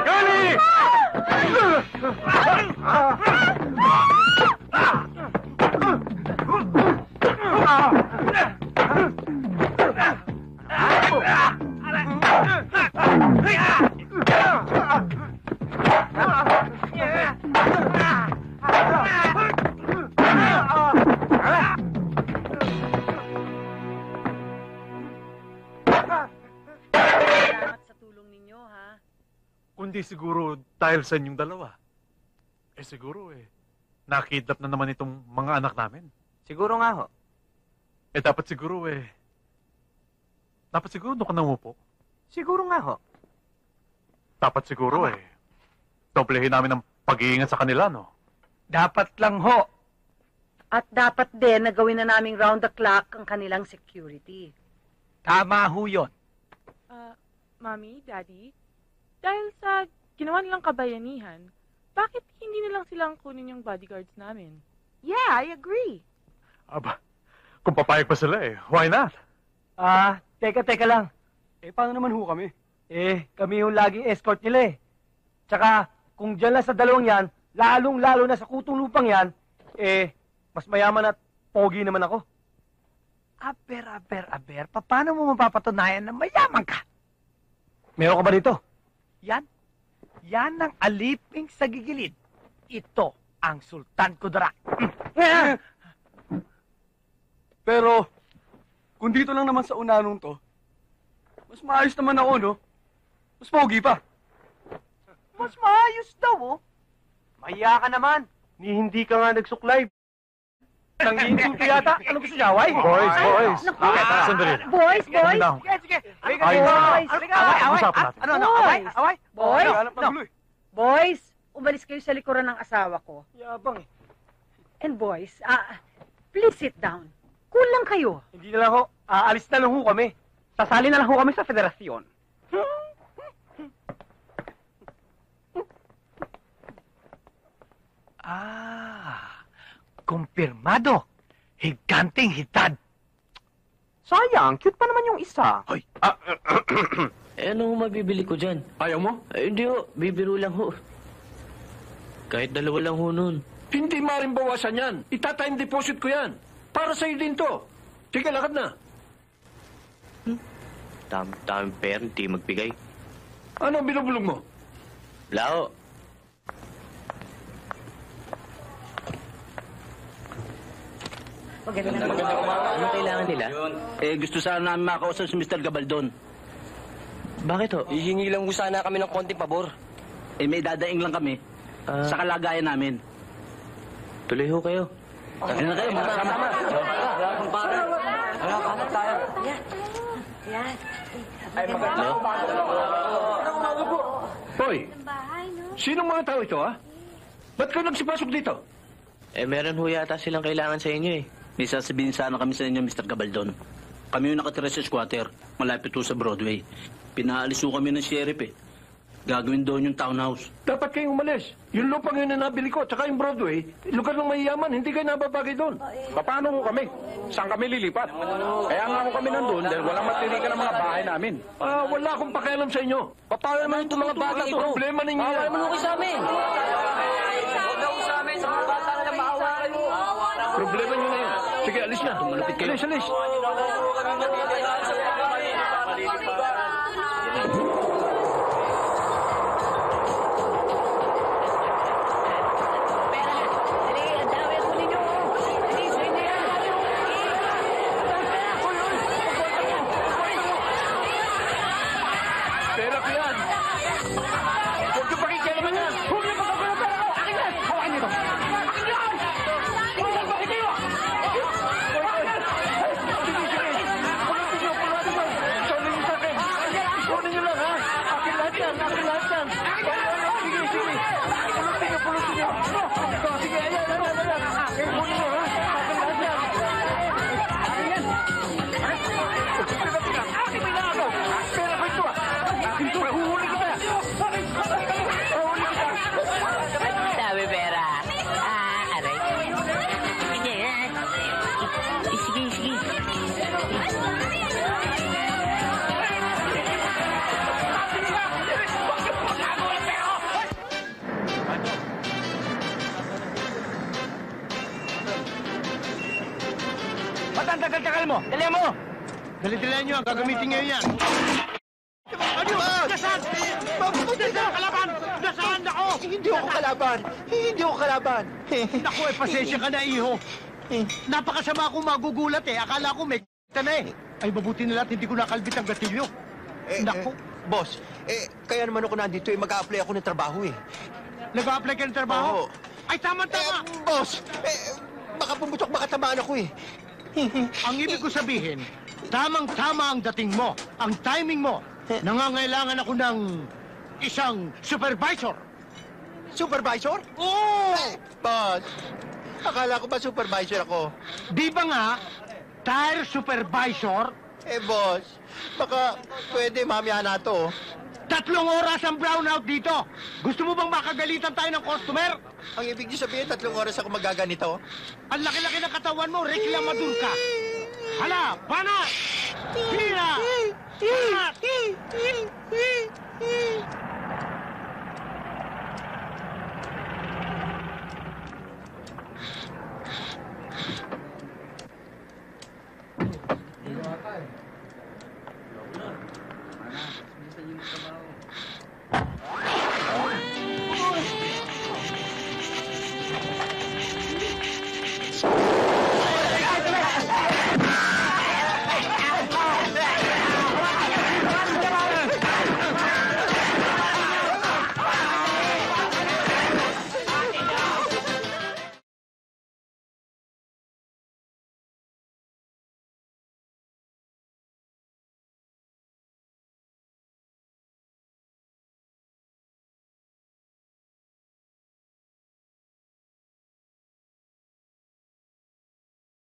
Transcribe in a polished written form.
Gali! Kundi siguro dahil sa inyong dalawa. Siguro nakidnap na naman itong mga anak namin. Siguro nga ho. Dapat siguro doon ka nangupo. Siguro nga ho. Dapat siguro doblehin namin ang pag-iingat sa kanila, no? Dapat lang ho. At dapat din na gawin na naming round the clock ang kanilang security. Tama ho yun. Mommy, Daddy, dahil sa ginawa nilang kabayanihan, bakit hindi nilang silang kunin yung bodyguards namin? Yeah, I agree. Aba, kung papayag pa sila why not? Teka lang. Paano naman ho kami? Kami yung laging escort nila Tsaka, kung dyan lang sa dalawang yan, lalong-lalo na sa kutong lupang yan, mas mayaman at pogi naman ako. Aber. Paano mo mapapatunayan na mayaman ka? Meron ka ba dito? Yan ang aliping sa gigilid. Ito ang Sultan Kudarat. Pero, kung dito lang naman sa unanong to, mas maayos naman ako, no? Mas pogi pa. Mas maayos daw, Mahiya ka naman. Hindi ka nga nagsuklay. Nang-iinsulto yata. Ano gusto niya, away? Boys. Sandali. Boys. Sige. Away. Boys, umalis kayo sa likuran ng asawa ko. Yabang And boys, please sit down. Kulang kayo. Hindi na lang ho. Aalis na lang ho kami. Sasali na lang ho kami sa federasyon. Kumpirmado. Higanteng hitad. Sayang, cute pa naman yung isa. Hoy! Ano mabibili ko dyan? Ayaw mo? Hindi ho, bibiro lang ho. Kahit dalawa lang ho nun. Hindi maaaring bawasan yan. Itatime deposit ko yan. Para sa'yo din to. Sige, lakad na. Daming pera, hindi magbigay. Ano ang binubulong mo? Wala ho. Ano kailangan nila? Gusto sana namin makausap si Mr. Gabaldon. Bakit ho? Hihingi lang sana kami ng konting pabor. May dadaing lang kami. Sa kalagayan namin. Tuloy ho kayo. Kasi na kayo, magkasama. Hanap tayo. Yan. Ay, maganda. Hoy! Sinong mga tao ito, Ba't kayo nagsipasok dito? Meron ho yata silang kailangan sa inyo May sasabihin sana kami sa inyo, Mr. Gabaldon. Kami yung nakatira sa squatter, malapit po sa Broadway. Pinaalis ho kami ng sheriff Gagawin doon yung townhouse. Dapat kayong umalis. Yung lupang yun na nabili ko, tsaka yung Broadway, lugar ng mayayaman, hindi kayo nababagay doon. Paano ho kami? Saan kami lilipat? Kaya nga ho kami nandun dahil walang matirikan ng mga bahay namin. Wala akong pakialam sa inyo. Paano naman itong mga bagay ito? Problema ninyo yan. Ano kayo sa amin? Huwag na sa amin. Sa mga bata na maawa kayo. Problema nyo na yun. Sige, alis na. Malapit kayo. Alis. Pera ko yan. Huwag ka pakikialaman yan. Huwag niyo pagkakulang pera ko. Akin yan. Hawakan niyo ito. Akin yan. Bakit kayo? takal mo. Dali mo. Dali-dalihan nyo. Gagamitin nyo yan. Ano? Nasaan? Nasaan kalaban? Nasaan ako? Hindi ako kalaban. Hindi ako kalaban. Naku, pasensya ka na, iho. Napakasama akong magugulat eh. Akala ko may na eh. Ay, mabuti na lahat, hindi ko nakalbit ang gatilyo. Naku. Boss, kaya naman ako nandito mag-a-apply ako ng trabaho eh. Nag-a-apply ka ng trabaho? Oo. Ay, tama-tama. Boss, baka pumutok, baka tamaan ako eh. Ang ibig ko sabihin, tamang-tama ang dating mo, ang timing mo. Nangangailangan ako ng isang supervisor. Supervisor? Oo! Boss, akala ko ba supervisor ako? Di ba nga, tire supervisor, Boss, baka pwede mamaya na to. 3 oras ang brownout dito. Gusto mo bang makagalitan tayo ng customer? Ang ibig niyo sabihin, 3 oras ako magaganito? Ang laki-laki ng katawan mo, reklamador ka. Hala, banat! Hira! Banat!